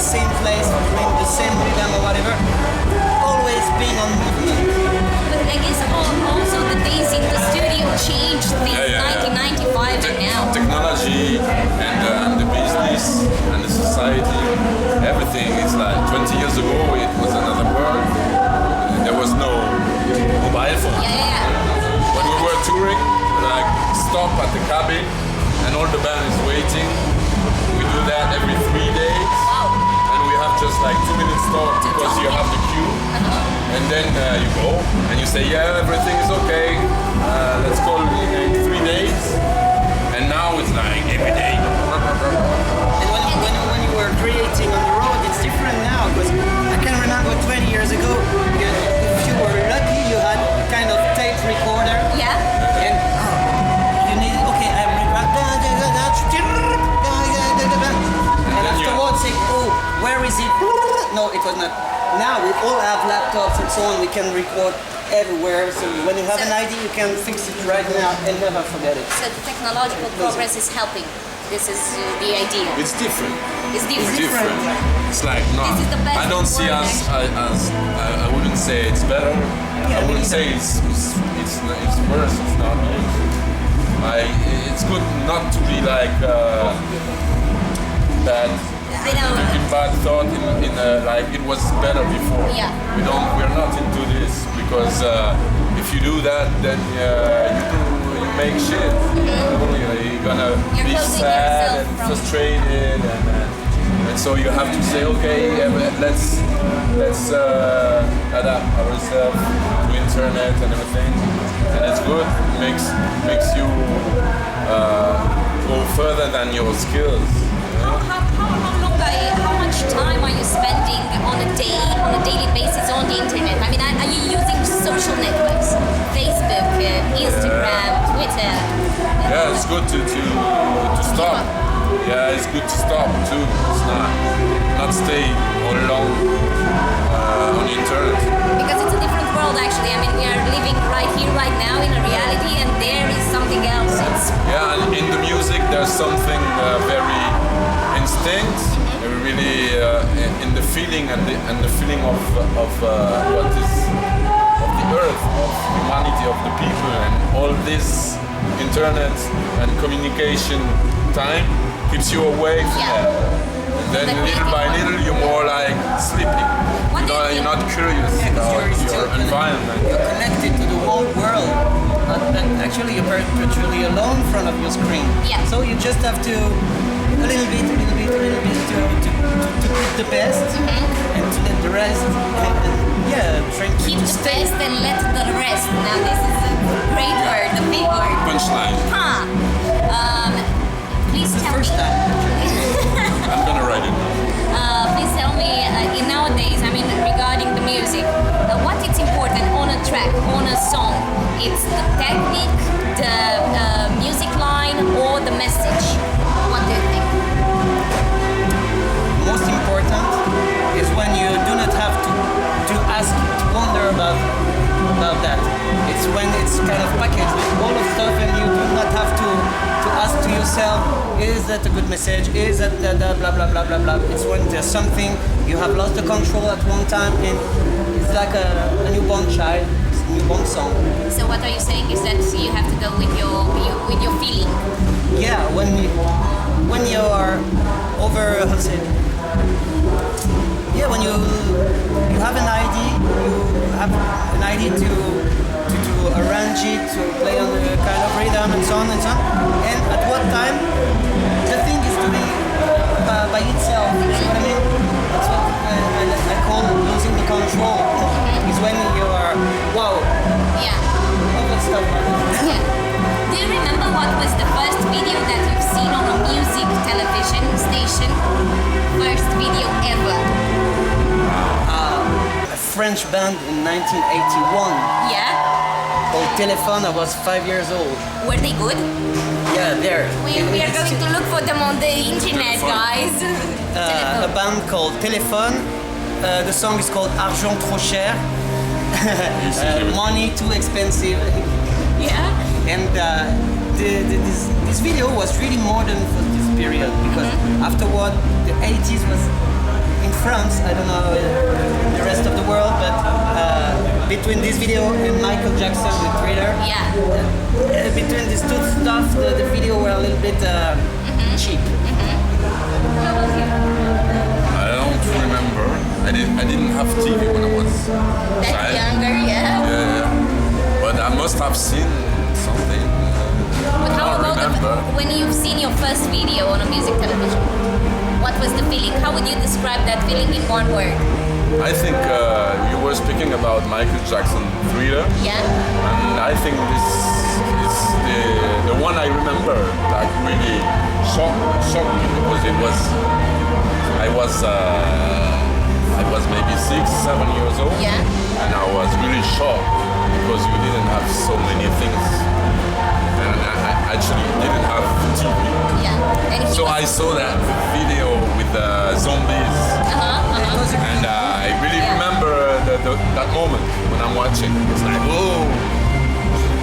same place, doing the same rhythm or whatever, always being on movement. But I guess also the days in the studio changed since 1995 and now. Technology and the business and the society, everything is like 20 years ago it was another world. There was no mobile phone. When we were touring, like stop at the cabin and all the band is waiting. We do that every 3 days. And we have just like 2 minutes talk because you have the cue. And then you go and you say, yeah, everything is okay. Let's call in 3 days. And now it's like every day. And when you were creating on the road, it's different now because I can remember 20 years ago, if you were lucky, you had kind of tape recorder. Yeah. And you needed, okay, and afterwards say, oh, where is it? No, it was not. Now we all have laptops and so on, we can record everywhere, so when you have an idea you can fix it right now and never forget it. So the technological progress is helping. This is the idea. It's different. It's different. It's different. It's like no. This is the best I don't see us as I wouldn't say it's better. I wouldn't say it's worse. It's not. It's good not to be like bad. I know. In bad thought in like it was better before. Yeah. We're not into this because if you do that then you make shit. You're gonna be sad and frustrated and so you have to say okay, let's adapt ourselves to internet and everything, and it's good. It makes you go further than your skills. How much time are you spending on a daily basis on the internet? I mean, are you using social networks? Facebook, Instagram, Twitter? Yeah, it's good to stop. Yeah, it's good to stop too. It's not stay all along on the internet. Because it's a different world actually. I mean, we are living right here, right now in a reality, and there is something else. Yeah, and in the music there's something very instinct, really in the feeling and the feeling of what is of the earth, of humanity, of the people, and all this internet and communication time keeps you away from that. And then little by little you're more like sleeping. You're not curious about your environment. You're connected to the whole world. Actually, you're perpetually alone in front of your screen. Yeah. So you just have to a little bit to put the best and to let the rest. Trying to keep the best and let the rest. Now this is a great word, a big word. Punchline. Please tell me. I'm gonna write it. Please tell me, nowadays, I mean, regarding the music, what is important on a track, on a song? It's the technique, the music line, or the message? What do you think? Most important is when you do not have to ask, to wonder about that. It's when it's kind of packaged with all of stuff and you do not have to ask to yourself, is that a good message? Is that blah blah blah blah blah? It's when there's something you have lost the control at one time and it's like a newborn child, it's a newborn song. So what are you saying is that you have to go with your feeling? Yeah, when you are over, how to say, when you have an idea to arrange it, to play on the kind of rhythm and so on and so on, and at what time the thing is doing by itself. You know what I mean? That's what I call losing the control. Is when you are all that stuff. Yeah. Do you remember what was the first video that you've seen on a music television station? First video ever. A French band in 1981. Yeah. Called Telephone. I was 5 years old. Were they good? Yeah, there. We are going to look for them on the internet, guys. A band called Telephone. The song is called Argent trop cher. Money too expensive. Yeah. And this video was really modern for this period because afterward the 80s was France. I don't know the rest of the world, but between this video and Michael Jackson with Thriller, Yeah. Between these two stuff, the video were a little bit cheap. How about you? I don't remember. I didn't have TV when I was That child. younger, yeah. Yeah. But I must have seen something. But how I don't about remember. when you've seen your first video on a music television? What was the feeling? How would you describe that feeling in one word? I think you were speaking about Michael Jackson Thriller. Yeah. And I think this is the one I remember, like really shocked me because I was maybe 6, 7 years old. Yeah. And I was really shocked because you didn't have so many things. And I actually didn't have TV. Yeah. And he So was, I saw that video with the zombies. And I really remember that moment when I'm watching. It's like, whoa.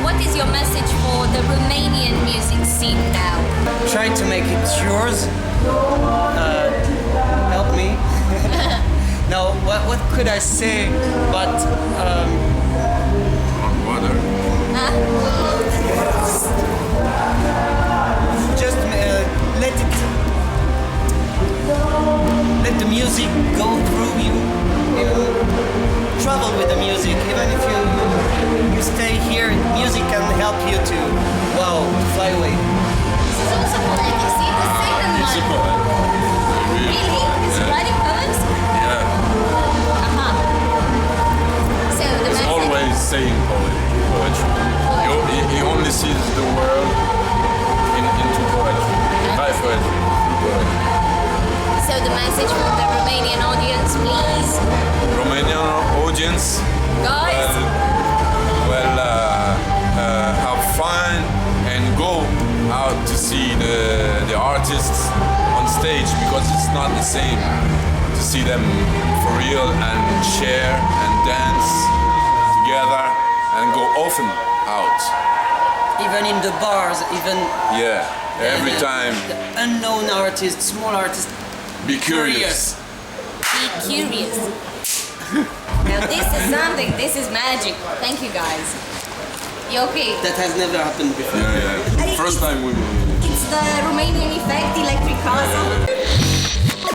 What is your message for the Romanian music scene now? Try to make it yours. Help me. No, what could I say? But Water. Huh? just let the music go through you. Travel with the music. Even if you stay here, music can help you to fly away. This is also poetic. See, the second It's a one. poem. Really? Is he writing poems? Yeah. So the He's message. always saying poetry. He only sees the world into poetry. By poetry. So the message from the Romanian audience, please. Romanian audience. Guys. Have fun and go out to see the artists on stage because it's not the same to see them for real and share and dance together and go often out. Even in the bars, even Every time. the unknown artists, small artists. Be curious. Be curious. Now this is something, this is magic. Thank you guys. You okay? That has never happened before. Yeah. First time we. It's the Romanian effect, electric castle.